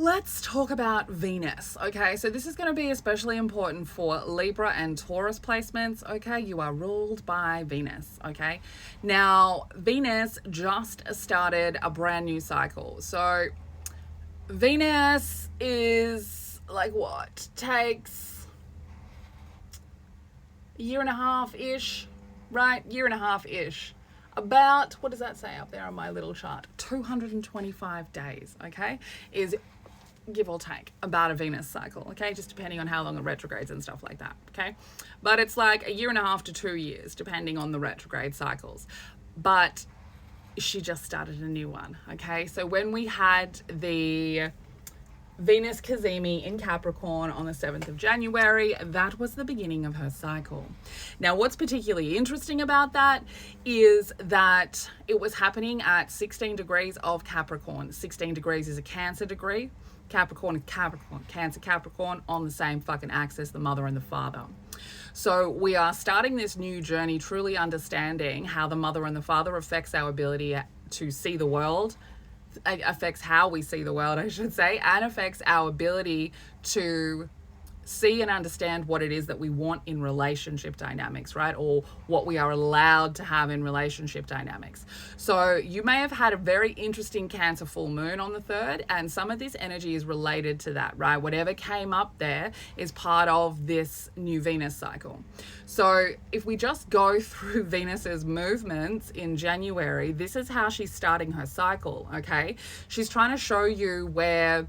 Let's talk about Venus, okay? So this is going to be especially important for Libra and Taurus placements, okay? You are ruled by Venus, okay? Now, Venus just started a brand new cycle. So Venus is like what? Takes a year and a half-ish, right? Year and a half-ish. About, what does that say up there on my little chart? 225 days, okay? Is give or take about a Venus cycle, okay? Just depending on how long it retrogrades and stuff like that, okay? But it's like a year and a half to 2 years, depending on the retrograde cycles. But she just started a new one, okay? So when we had the Venus Cazimi in Capricorn on the 7th of January, that was the beginning of her cycle. Now, what's particularly interesting about that is that it was happening at 16 degrees of Capricorn. 16 degrees is a Cancer degree. Capricorn is Capricorn, Cancer, Capricorn on the same fucking axis, the mother and the father. So we are starting this new journey, truly understanding how the mother and the father affects our ability to see the world, affects how we see the world, I should say, and affects our ability to see and understand what it is that we want in relationship dynamics, right? Or what we are allowed to have in relationship dynamics. So you may have had a very interesting Cancer full moon on the 3rd, and some of this energy is related to that, right? Whatever came up there is part of this new Venus cycle. So if we just go through Venus's movements in January, this is how she's starting her cycle, okay? She's trying to show you where,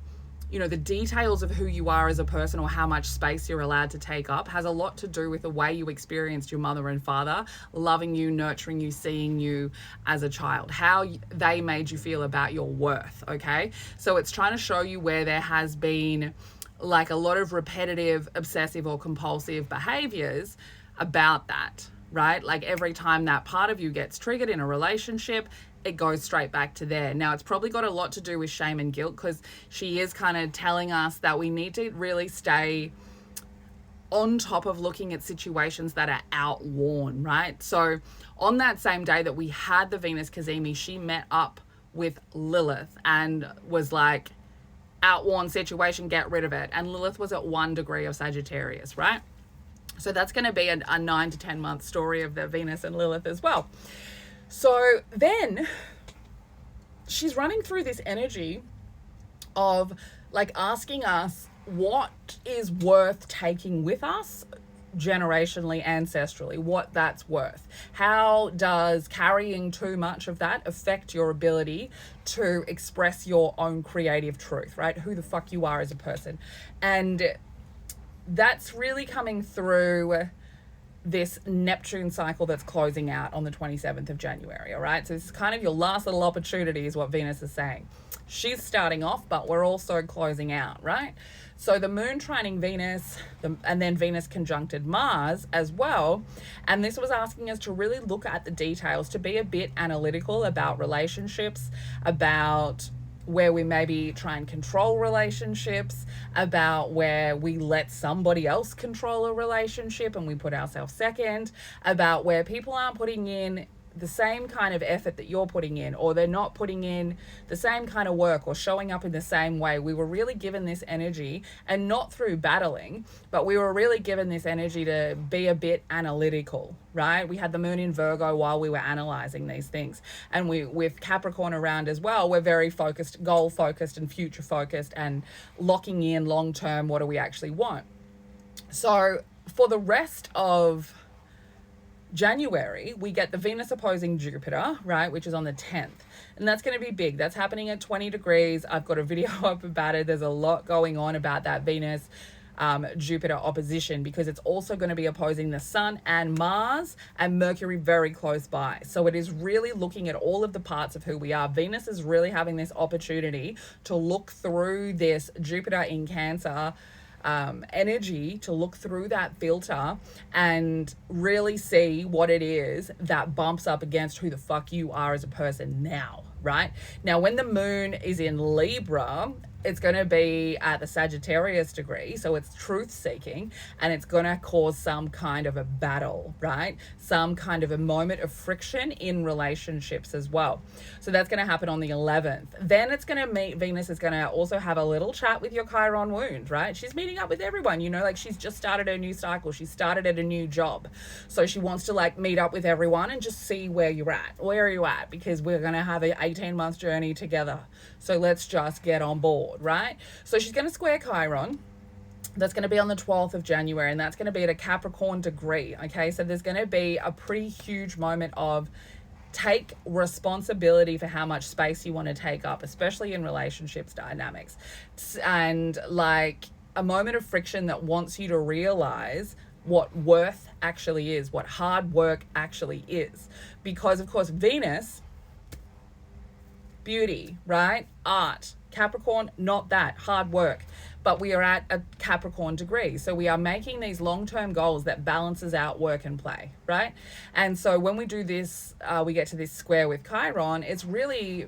you know, the details of who you are as a person or how much space you're allowed to take up has a lot to do with the way you experienced your mother and father loving you, nurturing you, seeing you as a child, how they made you feel about your worth, okay? So it's trying to show you where there has been like a lot of repetitive, obsessive or compulsive behaviors about that, right? Like every time that part of you gets triggered in a relationship, it goes straight back to there. Now, it's probably got a lot to do with shame and guilt, because she is kind of telling us that we need to really stay on top of looking at situations that are outworn, right? So on that same day that we had the Venus Cazimi, she met up with Lilith and was like, outworn situation, get rid of it. And Lilith was at 1 degree of Sagittarius, right? So that's going to be a 9 to 10 month story of the Venus and Lilith as well. So then she's running through this energy of like asking us what is worth taking with us generationally, ancestrally, what that's worth. How does carrying too much of that affect your ability to express your own creative truth, right? Who the fuck you are as a person. And that's really coming through this Neptune cycle that's closing out on the 27th of January, all right? So this is kind of your last little opportunity is what Venus is saying. She's starting off, but we're also closing out, right? So the moon trining Venus, and then Venus conjuncted Mars as well. And this was asking us to really look at the details, to be a bit analytical about relationships, about where we maybe try and control relationships, about where we let somebody else control a relationship and we put ourselves second, about where people aren't putting in the same kind of effort that you're putting in, or they're not putting in the same kind of work or showing up in the same way. We were really given this energy, and not through battling, but we were really given this energy to be a bit analytical, right? We had the moon in Virgo while we were analyzing these things. And we, with Capricorn around as well, we're very focused, goal focused and future focused, and locking in long term, what do we actually want? So for the rest of January, we get the Venus opposing Jupiter, right, which is on the 10th. And that's going to be big. That's happening at 20 degrees. I've got a video up about it. There's a lot going on about that Venus Jupiter opposition, because it's also going to be opposing the Sun and Mars and Mercury very close by. So it is really looking at all of the parts of who we are. Venus is really having this opportunity to look through this Jupiter in Cancer energy, to look through that filter and really see what it is that bumps up against who the fuck you are as a person now, right? Now, when the moon is in Libra, it's going to be at the Sagittarius degree, so it's truth seeking, and it's going to cause some kind of a battle, right? Some kind of a moment of friction in relationships as well. So that's going to happen on the 11th. Then it's going to meet, Venus is going to also have a little chat with your Chiron wound, right? She's meeting up with everyone, you know, like she's just started her new cycle. She started at a new job. So she wants to like meet up with everyone and just see where you're at. Where are you at? Because we're going to have an 18-month journey together. So let's just get on board, right? So she's going to square Chiron. That's going to be on the 12th of January, and that's going to be at a Capricorn degree, okay? So there's going to be a pretty huge moment of take responsibility for how much space you want to take up, especially in relationships dynamics. And like a moment of friction that wants you to realize what worth actually is, what hard work actually is. Because, of course, Venus, beauty, right? Art. Capricorn, not that. Hard work. But we are at a Capricorn degree. So we are making these long-term goals that balances out work and play, right? And so when we do this, we get to this square with Chiron, it's really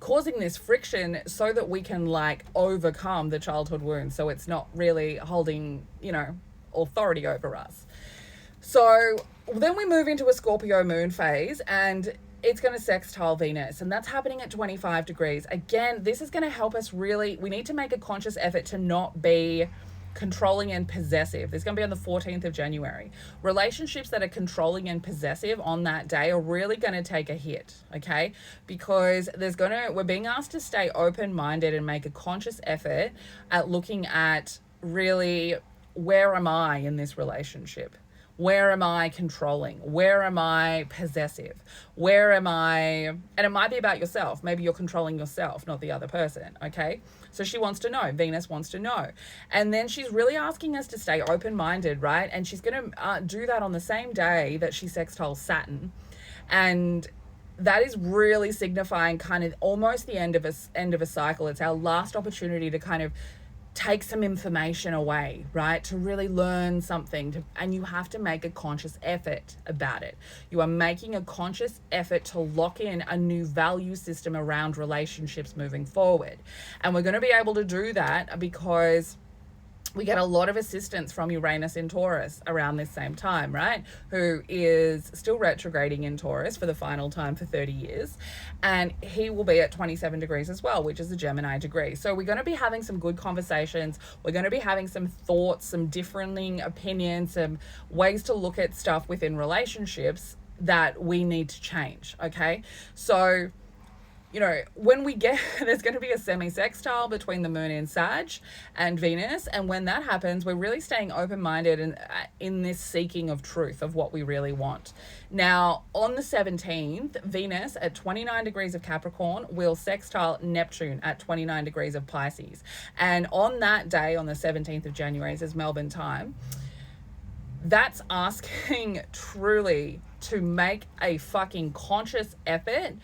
causing this friction so that we can like overcome the childhood wound. So it's not really holding, you know, authority over us. So then we move into a Scorpio moon phase, and it's going to sextile Venus, and that's happening at 25 degrees. Again, this is going to help us really, we need to make a conscious effort to not be controlling and possessive. This is going to be on the 14th of January. Relationships that are controlling and possessive on that day are really going to take a hit, okay? Because we're being asked to stay open-minded and make a conscious effort at looking at really, where am I in this relationship? Where am I controlling? Where am I possessive? Where am I? And it might be about yourself. Maybe you're controlling yourself, not the other person, okay? So she wants to know. Venus wants to know. And then she's really asking us to stay open-minded, right? And she's going to do that on the same day that she sextiles Saturn. And that is really signifying kind of almost the end of a cycle. It's our last opportunity to kind of take some information away, right? To really learn something, and you have to make a conscious effort about it. You are making a conscious effort to lock in a new value system around relationships moving forward. And we're going to be able to do that because we get a lot of assistance from Uranus in Taurus around this same time, right? Who is still retrograding in Taurus for the final time for 30 years. And he will be at 27 degrees as well, which is a Gemini degree. So we're going to be having some good conversations. We're going to be having some thoughts, some differing opinions, some ways to look at stuff within relationships that we need to change, okay? So, you know, when we get, there's going to be a semi-sextile between the moon in Sag and Venus. And when that happens, we're really staying open-minded and in this seeking of truth of what we really want. Now, on the 17th, Venus at 29 degrees of Capricorn will sextile Neptune at 29 degrees of Pisces. And on that day, on the 17th of January, this is Melbourne time, that's asking truly to make a fucking conscious effort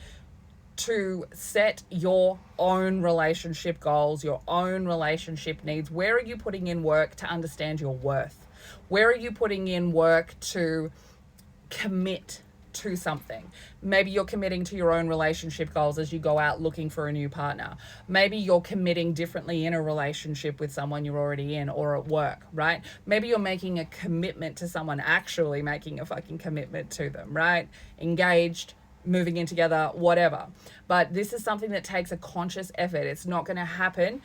to set your own relationship goals, your own relationship needs. Where are you putting in work to understand your worth? Where are you putting in work to commit to something? Maybe you're committing to your own relationship goals as you go out looking for a new partner. Maybe you're committing differently in a relationship with someone you're already in or at work, right? Maybe you're making a commitment to someone, actually making a fucking commitment to them, right? Engaged, moving in together, whatever. But this is something that takes a conscious effort. It's not going to happen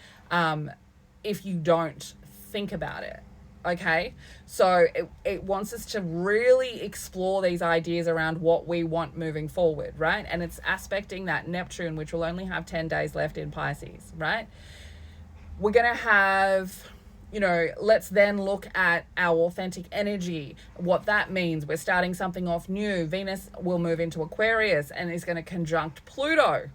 if you don't think about it, okay? So it wants us to really explore these ideas around what we want moving forward, right? And it's aspecting that Neptune, which will only have 10 days left in Pisces, right? We're going to have, you know, let's then look at our authentic energy, what that means. We're starting something off new. Venus will move into Aquarius and is going to conjunct Pluto.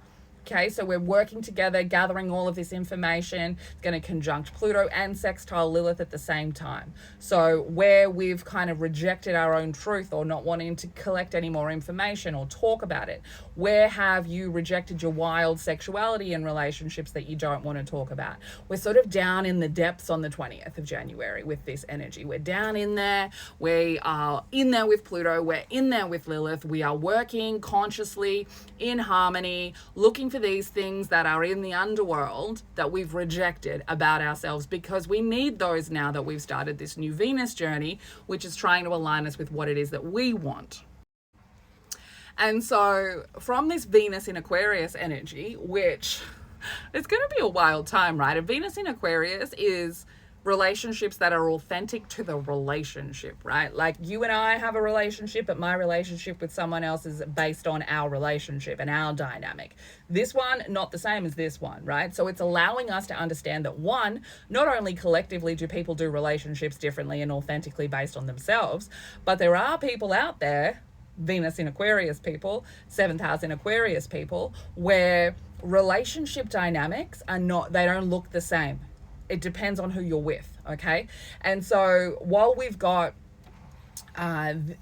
Okay, so we're working together, gathering all of this information. It's going to conjunct Pluto and sextile Lilith at the same time. So where we've kind of rejected our own truth or not wanting to collect any more information or talk about it, where have you rejected your wild sexuality in relationships that you don't want to talk about? We're sort of down in the depths on the 20th of January with this energy. We're down in there. We are in there with Pluto. We're in there with Lilith. We are working consciously in harmony, looking for these things that are in the underworld that we've rejected about ourselves, because we need those now that we've started this new Venus journey, which is trying to align us with what it is that we want. And so from this Venus in Aquarius energy, which it's going to be a wild time, right? A Venus in Aquarius is relationships that are authentic to the relationship, right? Like you and I have a relationship, but my relationship with someone else is based on our relationship and our dynamic. This one, not the same as this one, right? So it's allowing us to understand that one, not only collectively do people do relationships differently and authentically based on themselves, but there are people out there, Venus in Aquarius people, 7th house in Aquarius people, where relationship dynamics are not, they don't look the same. It depends on who you're with, okay? And so while we've got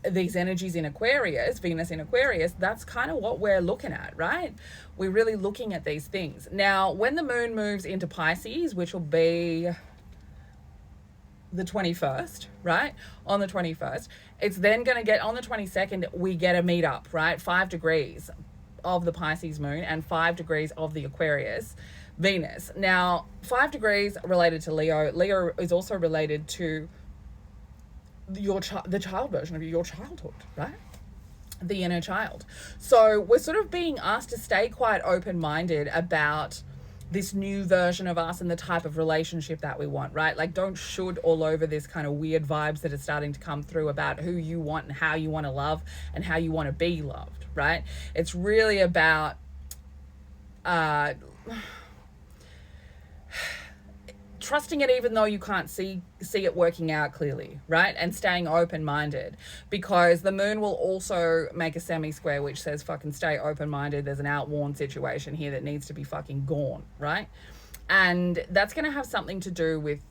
these energies in Aquarius, Venus in Aquarius, that's kind of what we're looking at, right? We're really looking at these things. Now, when the moon moves into Pisces, which will be the 21st, right? On the 21st, it's then going to get, on the 22nd, we get a meetup, right? 5 degrees of the Pisces moon and 5 degrees of the Aquarius Venus. Now, 5 degrees related to Leo. Leo is also related to the child version of your childhood, right? The inner child. So we're sort of being asked to stay quite open-minded about this new version of us and the type of relationship that we want, right? Like, don't should all over this kind of weird vibes that are starting to come through about who you want and how you want to love and how you want to be loved, right? It's really about trusting it even though you can't see it working out clearly, right? And staying open-minded, because the moon will also make a semi-square which says fucking stay open-minded. There's an outworn situation here that needs to be fucking gone, right? And that's going to have something to do with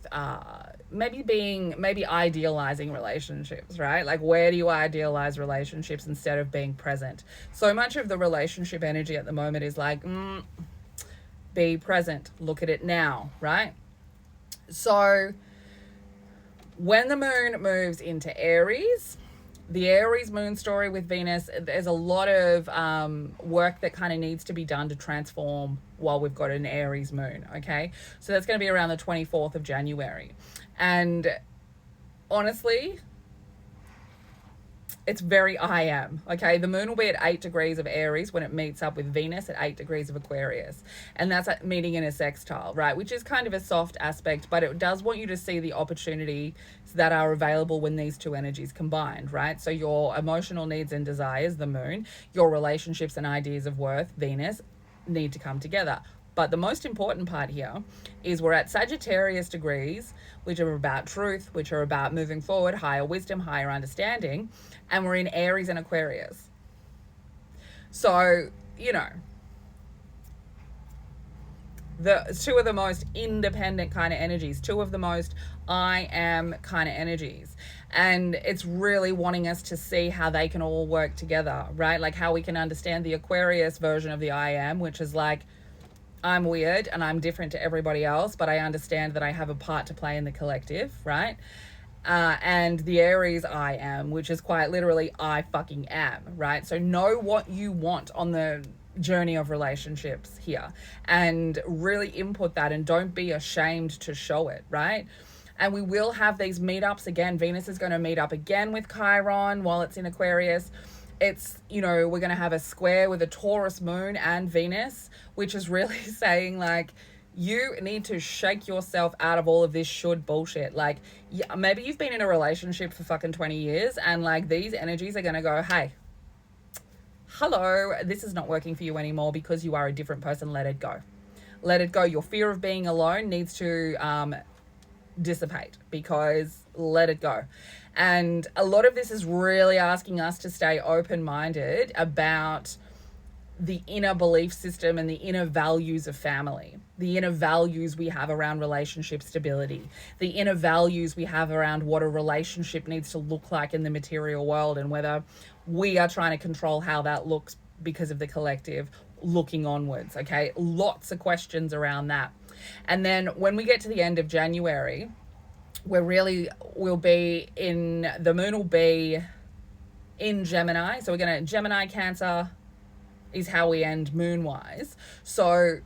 maybe idealizing relationships, right? Like, where do you idealize relationships instead of being present? So much of the relationship energy at the moment is like, be present, look at it now, right? So when the moon moves into Aries, the Aries moon story with Venus, there's a lot of work that kind of needs to be done to transform while we've got an Aries moon, okay? So that's going to be around the 24th of January. And honestly, it's very I am, okay? The moon will be at 8 degrees of Aries when it meets up with Venus at 8 degrees of Aquarius. And that's meeting in a sextile, right? Which is kind of a soft aspect, but it does want you to see the opportunities that are available when these two energies combined, right? So your emotional needs and desires, the moon, your relationships and ideas of worth, Venus, need to come together. But the most important part here is we're at Sagittarius degrees, which are about truth, which are about moving forward, higher wisdom, higher understanding, and we're in Aries and Aquarius. So, you know, the two of the most independent kind of energies, two of the most I am kind of energies. And it's really wanting us to see how they can all work together, right? Like how we can understand the Aquarius version of the I am, which is like, I'm weird and I'm different to everybody else, but I understand that I have a part to play in the collective, right? And the Aries I am, which is quite literally I fucking am, right? So know what you want on the journey of relationships here and really input that, and don't be ashamed to show it, right? And we will have these meetups again. Venus is going to meet up again with Chiron while it's in Aquarius. It's, you know, we're going to have a square with a Taurus moon and Venus, which is really saying like, you need to shake yourself out of all of this should bullshit. Like, yeah, maybe you've been in a relationship for fucking 20 years and like these energies are going to go, hey, hello, this is not working for you anymore because you are a different person. Let it go. Let it go. Your fear of being alone needs to dissipate, because let it go. And a lot of this is really asking us to stay open-minded about the inner belief system and the inner values of family, the inner values we have around relationship stability, the inner values we have around what a relationship needs to look like in the material world, and whether we are trying to control how that looks because of the collective looking onwards, okay? Lots of questions around that. And then when we get to the end of January, the moon will be in Gemini. So we're going to Gemini, Cancer, is how we end moon-wise. So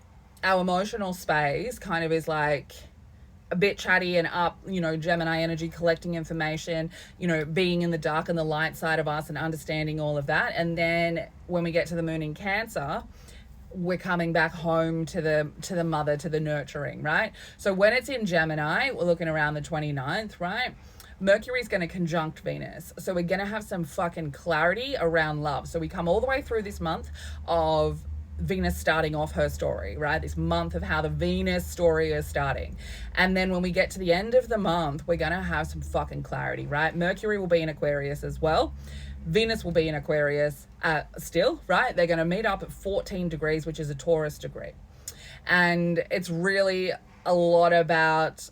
our emotional space kind of is like a bit chatty and up, you know, Gemini energy, collecting information, you know, being in the dark and the light side of us and understanding all of that. And then when we get to the moon in Cancer, we're coming back home to the mother, to the nurturing, right? So when it's in Gemini, we're looking around the 29th, right? Mercury's going to conjunct Venus. So we're going to have some fucking clarity around love. So we come all the way through this month of Venus starting off her story, right? This month of how the Venus story is starting. And then when we get to the end of the month, we're going to have some fucking clarity, right? Mercury will be in Aquarius as well. Venus will be in Aquarius still, right? They're going to meet up at 14 degrees, which is a Taurus degree. And it's really a lot about,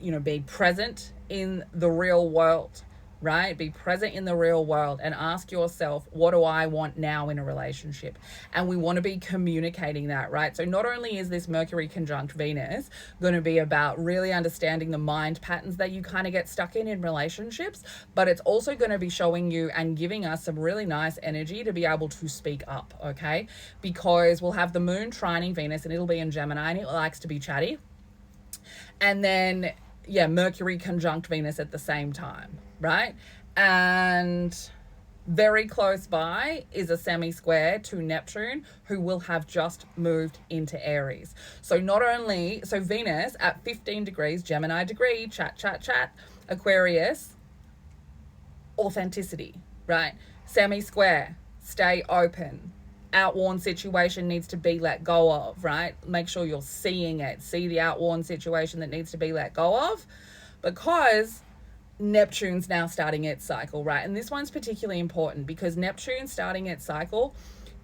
you know, being present in the real world, right? Be present in the real world and ask yourself, what do I want now in a relationship? And we want to be communicating that, right? So not only is this Mercury conjunct Venus going to be about really understanding the mind patterns that you kind of get stuck in relationships, but it's also going to be showing you and giving us some really nice energy to be able to speak up, okay? Because we'll have the moon trining Venus and it'll be in Gemini and it likes to be chatty. And then, yeah, Mercury conjunct Venus at the same time, right? And very close by is a semi-square to Neptune, who will have just moved into Aries. So not only, so Venus at 15 degrees, Gemini degree, chat, Aquarius, authenticity, right? Semi-square, stay open. Outworn situation needs to be let go of, right? Make sure you're seeing it. See the outworn situation that needs to be let go of, because Neptune's now starting its cycle, right? And this one's particularly important because Neptune starting its cycle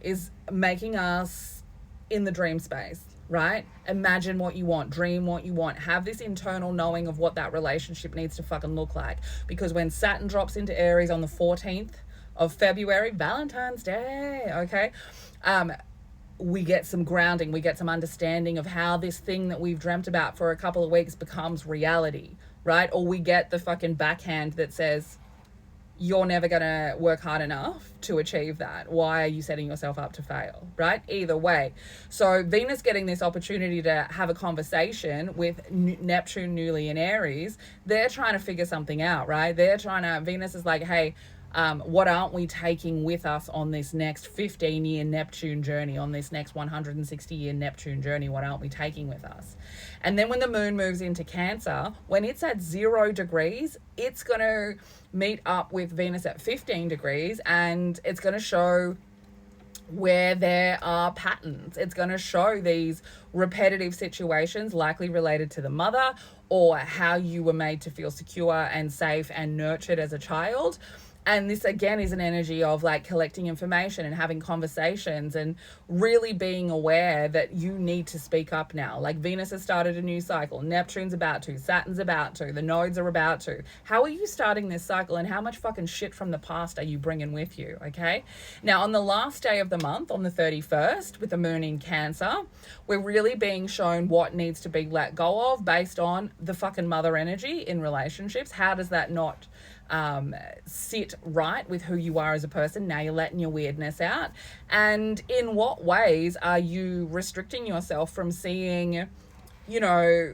is making us in the dream space, right? Imagine what you want, dream what you want, have this internal knowing of what that relationship needs to fucking look like. Because when Saturn drops into Aries on the 14th of February, Valentine's Day, okay, we get some grounding, we get some understanding of how this thing that we've dreamt about for a couple of weeks becomes reality, right? Or we get the fucking backhand that says, you're never gonna work hard enough to achieve that. Why are you setting yourself up to fail, right? Either way. So Venus getting this opportunity to have a conversation with Neptune newly in Aries, they're trying to figure something out, right? Venus is like, hey, what aren't we taking with us on this next 15-year Neptune journey, on this next 160-year Neptune journey? What aren't we taking with us? And then when the moon moves into Cancer, when it's at 0 degrees, it's going to meet up with Venus at 15 degrees, and it's going to show where there are patterns. It's going to show these repetitive situations likely related to the mother, or how you were made to feel secure and safe and nurtured as a child. And this again is an energy of like collecting information and having conversations and really being aware that you need to speak up now. Like Venus has started a new cycle. Neptune's about to. Saturn's about to. The nodes are about to. How are you starting this cycle, and how much fucking shit from the past are you bringing with you, okay? Now, on the last day of the month, on the 31st, with the moon in Cancer, we're really being shown what needs to be let go of based on the fucking mother energy in relationships. How does that not sit right with who you are as a person? Now you're letting your weirdness out. And in what ways are you restricting yourself from seeing, you know,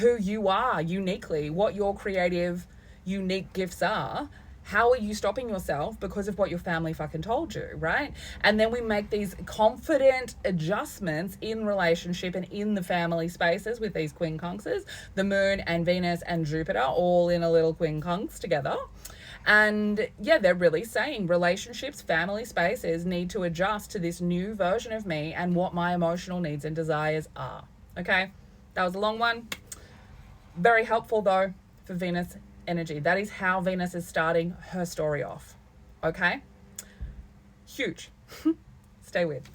who you are uniquely, what your creative, unique gifts are? How are you stopping yourself because of what your family fucking told you, right? And then we make these confident adjustments in relationship and in the family spaces with these quincunxes, the moon and Venus and Jupiter all in a little quincunx together. And yeah, they're really saying relationships, family spaces need to adjust to this new version of me and what my emotional needs and desires are. Okay, that was a long one. Very helpful though for Venus energy. That is how Venus is starting her story off. Okay? Huge. Stay with.